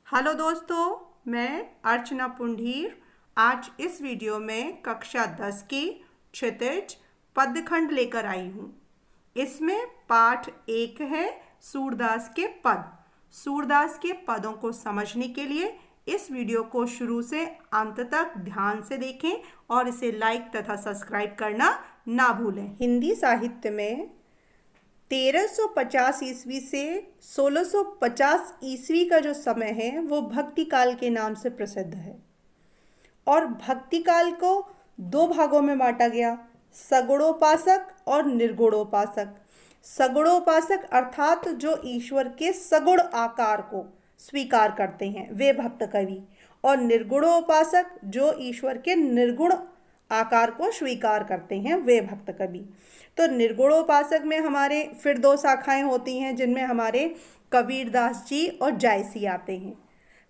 Hello दोस्तों, मैं अर्चना पुंडीर आज इस वीडियो में कक्षा 10 की क्षितिज पदखंड लेकर आई हूँ। इसमें पाठ 1 है सूरदास के पद। सूरदास के पदों को समझने के लिए इस वीडियो को शुरू से अंत तक ध्यान से देखें और इसे लाइक तथा सब्सक्राइब करना ना भूलें। हिंदी साहित्य में 1350 ईस्वी से 1650 ईस्वी का जो समय है वो भक्ति काल के नाम से प्रसिद्ध है और भक्ति काल को दो भागों में बांटा गया, सगुणोपासक और निर्गुणोपासक। सगुणोपासक अर्थात जो ईश्वर के सगुण आकार को स्वीकार करते हैं वे भक्त कवि, और निर्गुणोपासक जो ईश्वर के निर्गुण आकार को स्वीकार करते हैं वे भक्त कवि। तो निर्गुणोपासक में हमारे फिर दो शाखाएं होती हैं जिनमें हमारे कबीरदास जी और जायसी आते हैं।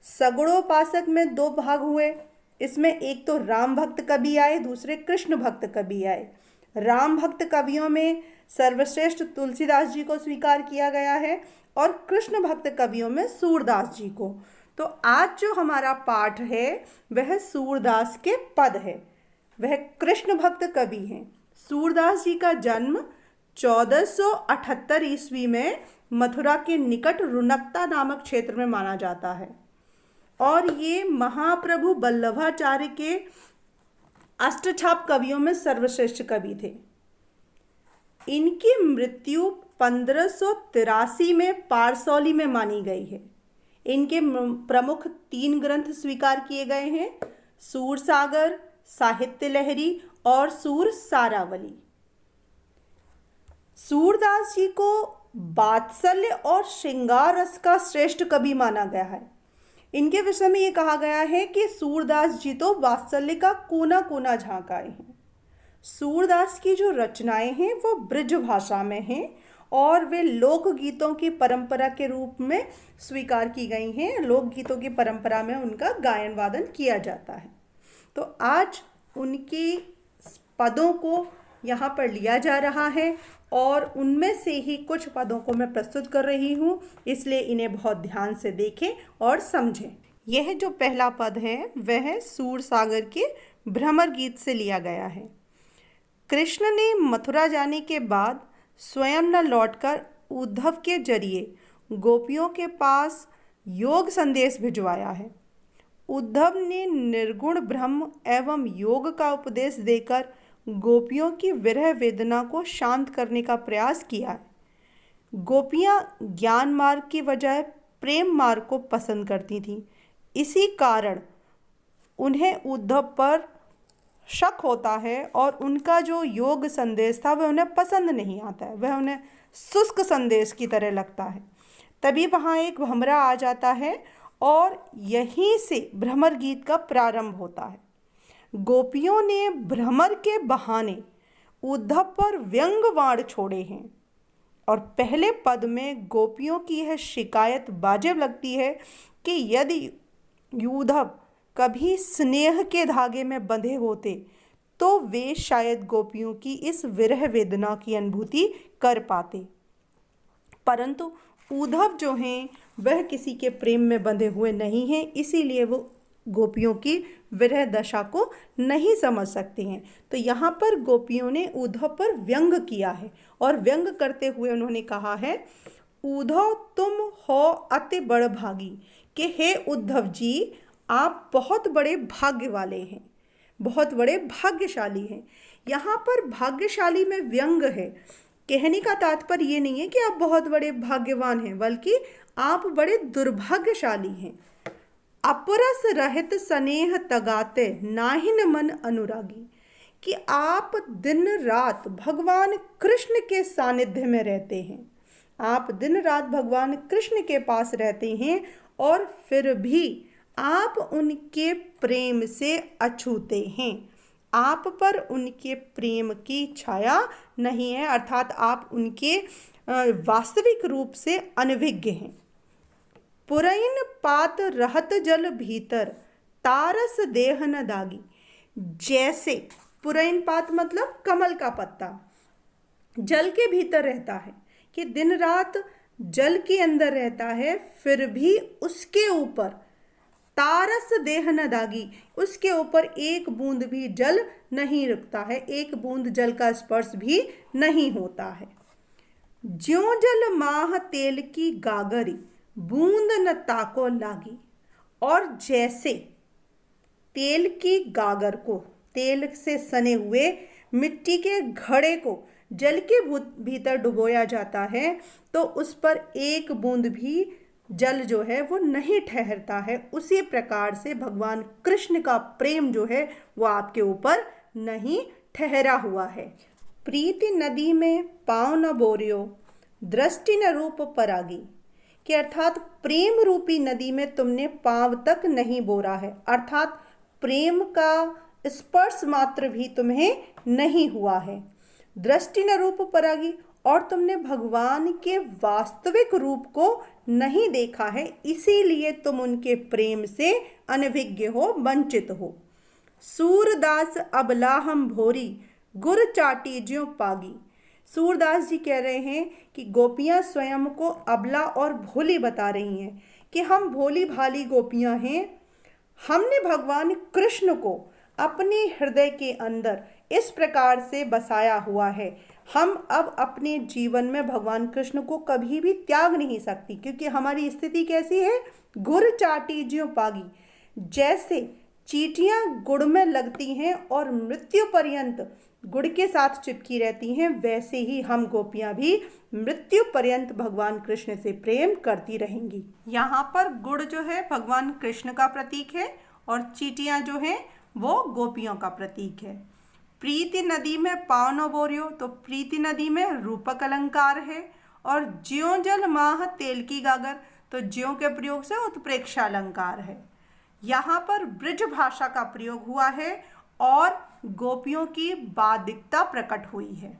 सगुणोपासक में दो भाग हुए, इसमें एक तो राम भक्त कवि आए, दूसरे कृष्ण भक्त कवि आए। राम भक्त कवियों में सर्वश्रेष्ठ तुलसीदास जी को स्वीकार किया गया है और कृष्ण भक्त कवियों में सूरदास जी को। तो आज जो हमारा पाठ है वह सूरदास के पद है, वह कृष्ण भक्त कवि हैं। सूरदास जी का जन्म 1478 ईस्वी में मथुरा के निकट रुनकता नामक क्षेत्र में माना जाता है और ये महाप्रभु वल्लभाचार्य के अष्टछाप कवियों में सर्वश्रेष्ठ कवि थे। इनकी मृत्यु 1583 में पारसौली में मानी गई है। इनके प्रमुख 3 ग्रंथ स्वीकार किए गए हैं, सूरसागर, साहित्य लहरी और सूर सारावली। सूरदास जी को वात्सल्य और श्रृंगार रस का श्रेष्ठ कवि माना गया है। इनके विषय में ये कहा गया है कि सूरदास जी तो वात्सल्य का कोना कोना झांक आए हैं। सूरदास की जो रचनाएं हैं वो ब्रज भाषा में हैं और वे लोकगीतों की परंपरा के रूप में स्वीकार की गई हैं। लोकगीतों की परंपरा में उनका गायन वादन किया जाता है। तो आज उनकी पदों को यहाँ पर लिया जा रहा है और उनमें से ही कुछ पदों को मैं प्रस्तुत कर रही हूँ, इसलिए इन्हें बहुत ध्यान से देखें और समझें। यह जो पहला पद है वह सूरसागर के भ्रमर गीत से लिया गया है। कृष्ण ने मथुरा जाने के बाद स्वयं न लौटकर उद्धव के जरिए गोपियों के पास योग संदेश भिजवाया है। उद्धव ने निर्गुण ब्रह्म एवं योग का उपदेश देकर गोपियों की विरह वेदना को शांत करने का प्रयास किया है। गोपियां ज्ञान मार्ग की बजाय प्रेम मार्ग को पसंद करती थीं। इसी कारण उन्हें उद्धव पर शक होता है और उनका जो योग संदेश था वह उन्हें पसंद नहीं आता है, वह उन्हें शुष्क संदेश की तरह लगता है। तभी वहाँ एक भमरा आ जाता है और यहीं से भ्रमर गीत का प्रारंभ होता है। गोपियों ने भ्रमर के बहाने उद्धव पर व्यंग वाण छोड़े हैं और पहले पद में गोपियों की यह शिकायत वाजिब लगती है कि यदि उद्धव कभी स्नेह के धागे में बंधे होते तो वे शायद गोपियों की इस विरह वेदना की अनुभूति कर पाते, परंतु उद्धव जो हैं वह किसी के प्रेम में बंधे हुए नहीं हैं, इसीलिए वो गोपियों की विरह दशा को नहीं समझ सकते हैं। तो यहाँ पर गोपियों ने उद्धव पर व्यंग किया है और व्यंग करते हुए उन्होंने कहा है, उद्धव तुम हो अति बड़ भागी, कि हे उद्धव जी आप बहुत बड़े भाग्य वाले हैं, बहुत बड़े भाग्यशाली हैं। यहाँ पर भाग्यशाली में व्यंग है। कहने का तात्पर्य ये नहीं है कि आप बहुत बड़े भाग्यवान हैं, बल्कि आप बड़े दुर्भाग्यशाली हैं। अपरस रहित स्नेह तगाते नाहिन मन अनुरागी, कि आप दिन रात भगवान कृष्ण के सानिध्य में रहते हैं, आप दिन रात भगवान कृष्ण के पास रहते हैं और फिर भी आप उनके प्रेम से अछूते हैं, आप पर उनके प्रेम की छाया नहीं है, अर्थात आप उनके वास्तविक रूप से अनभिज्ञ हैं। पुरैन पात रहत जल भीतर तारस देह न दागी, जैसे पुरैन पात मतलब कमल का पत्ता जल के भीतर रहता है, कि दिन रात जल के अंदर रहता है, फिर भी उसके ऊपर तारस देह न दागी, उसके ऊपर एक बूंद भी जल नहीं रुकता है, एक बूंद जल का स्पर्श भी नहीं होता है। ज्यों जल माह तेल की गागरी, बूंद न ताको लागी। और जैसे तेल की गागर को, तेल से सने हुए मिट्टी के घड़े को जल के भीतर डुबोया जाता है, तो उस पर एक बूंद भी जल जो है वो नहीं ठहरता है, उसी प्रकार से भगवान कृष्ण का प्रेम जो है वो आपके ऊपर नहीं ठहरा हुआ है। प्रीति नदी में पाँव न बोरियो, दृष्टि न रूप परागी, कि अर्थात प्रेम रूपी नदी में तुमने पाँव तक नहीं बोरा है, अर्थात प्रेम का स्पर्श मात्र भी तुम्हें नहीं हुआ है। दृष्टि न रूप परागी, और तुमने भगवान के वास्तविक रूप को नहीं देखा है, इसीलिए तुम उनके प्रेम से अनभिज्ञ हो, वंचित हो। सूरदास अबला हम भोरी, गुर चाटी ज्यों पागी। सूरदास जी कह रहे हैं कि गोपियां स्वयं को अबला और भोली बता रही हैं कि हम भोली भाली गोपियां हैं, हमने भगवान कृष्ण को अपने हृदय के अंदर इस प्रकार से बसाया हुआ है, हम अब अपने जीवन में भगवान कृष्ण को कभी भी त्याग नहीं सकती, क्योंकि हमारी स्थिति कैसी है, गुर चाटी ज्यों पागी, जैसे चींटियां गुड़ में लगती हैं और मृत्यु पर्यंत गुड़ के साथ चिपकी रहती हैं, वैसे ही हम गोपियां भी मृत्यु पर्यंत भगवान कृष्ण से प्रेम करती रहेंगी। यहाँ पर गुड़ जो है भगवान कृष्ण का प्रतीक है और चींटियां जो हैं वो गोपियों का प्रतीक है। प्रीति नदी में पाँव न बोरियो, तो प्रीति नदी में रूपक अलंकार है। और ज्यों जल माह तेल की गागर, तो ज्यों के प्रयोग से उत्प्रेक्षा अलंकार है। यहाँ पर ब्रज भाषा का प्रयोग हुआ है और गोपियों की बाधिकता प्रकट हुई है।